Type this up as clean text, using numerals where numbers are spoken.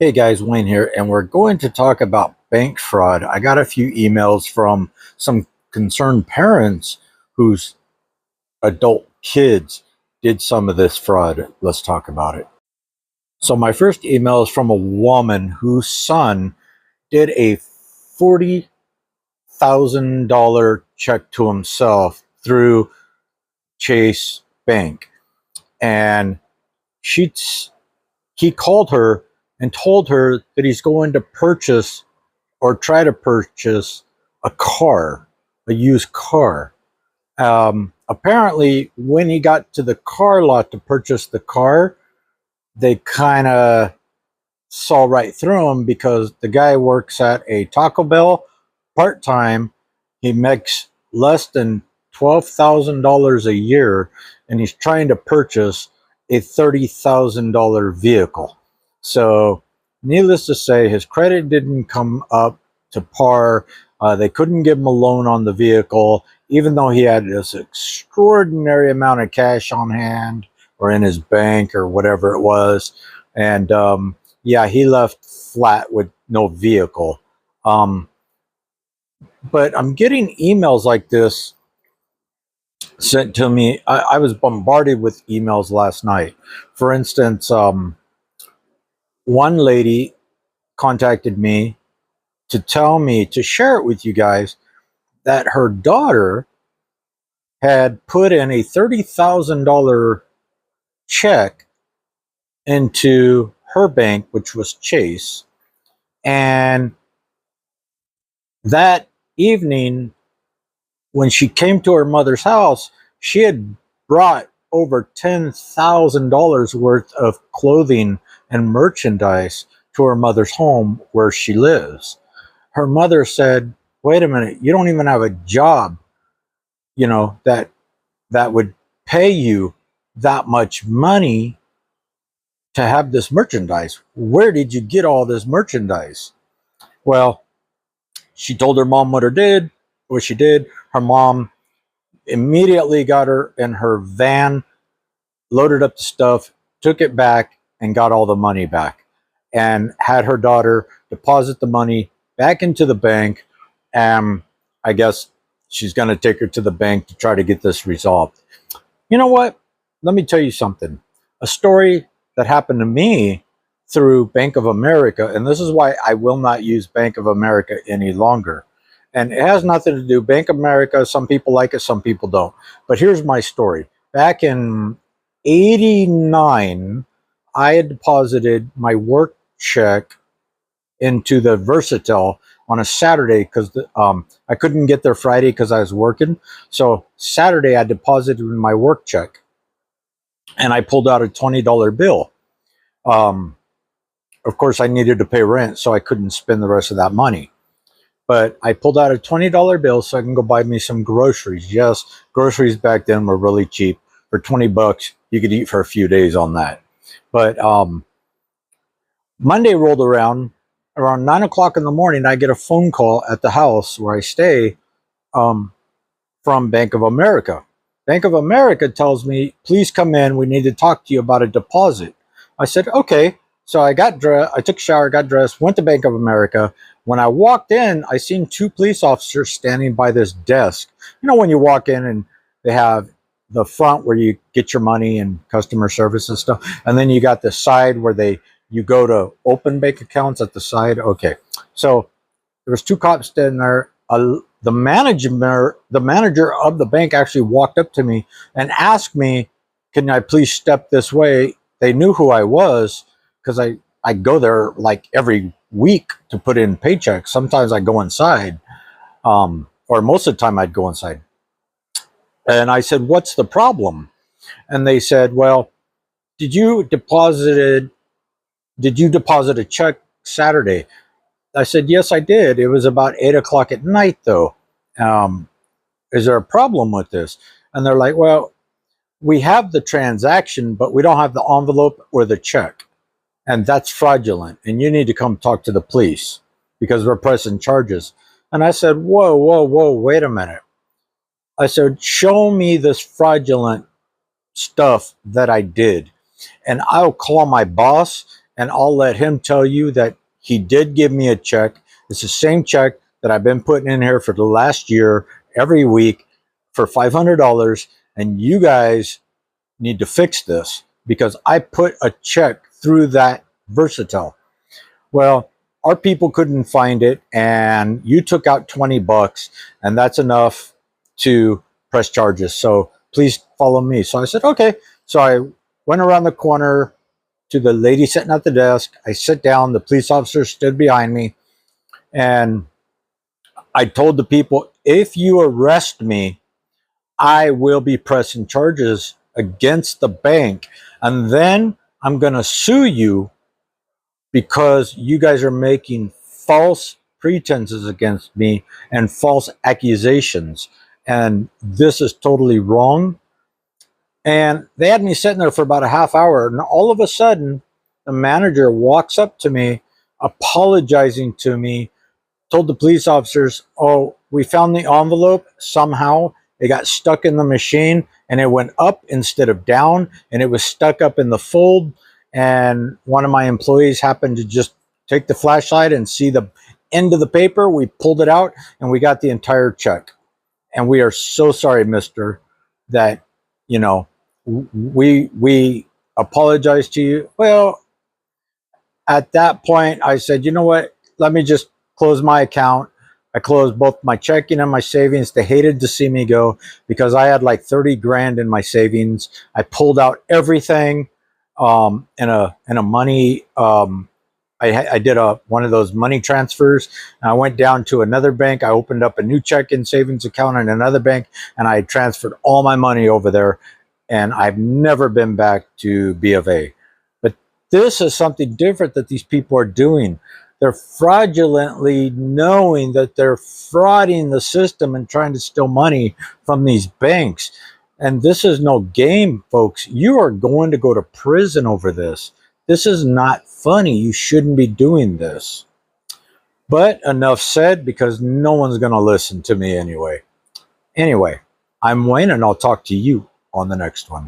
Hey guys, Wayne here, and we're going to talk about bank fraud. I got a few emails from some concerned parents whose adult kids did some of this fraud. Let's talk about it. So, my first email is from a woman whose son did a $40,000 check to himself through Chase Bank. And she he called her and told her that he's going to purchase or try to purchase a car, a used car. Apparently, when he got to the car lot to purchase the car, they kind of saw right through him because the guy works at a Taco Bell part time. He makes less than $12,000 a year, and he's trying to purchase a $30,000 vehicle. So, needless to say, his credit didn't come up to par. They couldn't give him a loan on the vehicle, even though he had this extraordinary amount of cash on hand or in his bank or whatever it was. And yeah, he left flat with no vehicle. Um, but I'm getting emails like this sent to me. I was bombarded with emails last night. For instance, one lady contacted me to tell me to share it with you guys that her daughter had put in a $30,000 check into her bank, which was Chase. And that evening, when she came to her mother's house, she had brought over $10,000 worth of clothing and merchandise to her mother's home where she lives. Her mother said, "Wait a minute, you don't even have a job, that would pay you that much money to have this merchandise. Where did you get all this merchandise?" Well, she told her mom what she did. Her mom immediately got her in her van, loaded up the stuff, took it back, and got all the money back, and had her daughter deposit the money back into the bank. And I guess she's going to take her to the bank to try to get this resolved. You know what? Let me tell you something. A story that happened to me through Bank of America, and this is why I will not use Bank of America any longer. And it has nothing to do. Bank of America, some people like it, some people don't. But here's my story. Back in 89, I had deposited my work check into the Versatel on a Saturday because I couldn't get there Friday because I was working. So Saturday, I deposited my work check and I pulled out a $20 bill. Um, of course, I needed to pay rent, so I couldn't spend the rest of that money. But I pulled out a $20 bill so I can go buy me some groceries. Yes, groceries back then were really cheap. For $20, you could eat for a few days on that. But Monday rolled around 9 o'clock in the morning. I get a phone call at the house where I stay um, from Bank of America. Bank of America tells me, "Please come in. We need to talk to you about a deposit." I said, "Okay." So I got dressed. I took a shower, got dressed, went to Bank of America. When I walked in, I seen two police officers standing by this desk. You know, when you walk in and they have the front where you get your money and customer service and stuff, and then you got the side where you go to open bank accounts at the side. Okay, so there was two cops standing there. The manager of the bank actually walked up to me and asked me, "Can I please step this way?" They knew who I was because I go there like every week to put in paychecks. Sometimes I go inside, or most of the time I'd go inside. And I said, "What's the problem?" And they said, "Well, did you deposit a check Saturday?" I said, "Yes, I did. It was about 8 o'clock at night, though. Um, is there a problem with this?" And they're like, "Well, we have the transaction, but we don't have the envelope or the check. And that's fraudulent. And you need to come talk to the police because we're pressing charges." And I said, "Whoa, whoa, whoa, wait a minute." I said, "Show me this fraudulent stuff that I did, and I'll call my boss and I'll let him tell you that he did give me a check. It's the same check that I've been putting in here for the last year every week for $500, and you guys need to fix this because I put a check through that Versatel. Well, our people couldn't find it, and you took out $20, and that's enough to press charges. So please follow me. So I said, okay. So I went around the corner to the lady sitting at the desk. I sit down. The police officer stood behind me, and I told the people, if you arrest me, I will be pressing charges against the bank, and then I'm going to sue you because you guys are making false pretenses against me and false accusations. And this is totally wrong. And they had me sitting there for about a half hour. And all of a sudden, the manager walks up to me, apologizing to me, told the police officers, oh, we found the envelope. Somehow it got stuck in the machine and it went up instead of down, and it was stuck up in the fold. And one of my employees happened to just take the flashlight and see the end of the paper. We pulled it out and we got the entire check. And we are so sorry, mister, that, you know, we apologize to you. Well, at that point, I said, you know what? Let me just close my account. I closed both my checking and my savings. They hated to see me go because I had like 30 grand in my savings. I pulled out everything in a money. I did one of those money transfers. And I went down to another bank. I opened up a new checking savings account in another bank, and I transferred all my money over there. And I've never been back to B of A. But this is something different that these people are doing. They're fraudulently knowing that they're frauding the system and trying to steal money from these banks. And this is no game, folks. You are going to go to prison over this. This is not funny. You shouldn't be doing this. But enough said, because no one's going to listen to me anyway. Anyway, I'm Wayne, and I'll talk to you on the next one.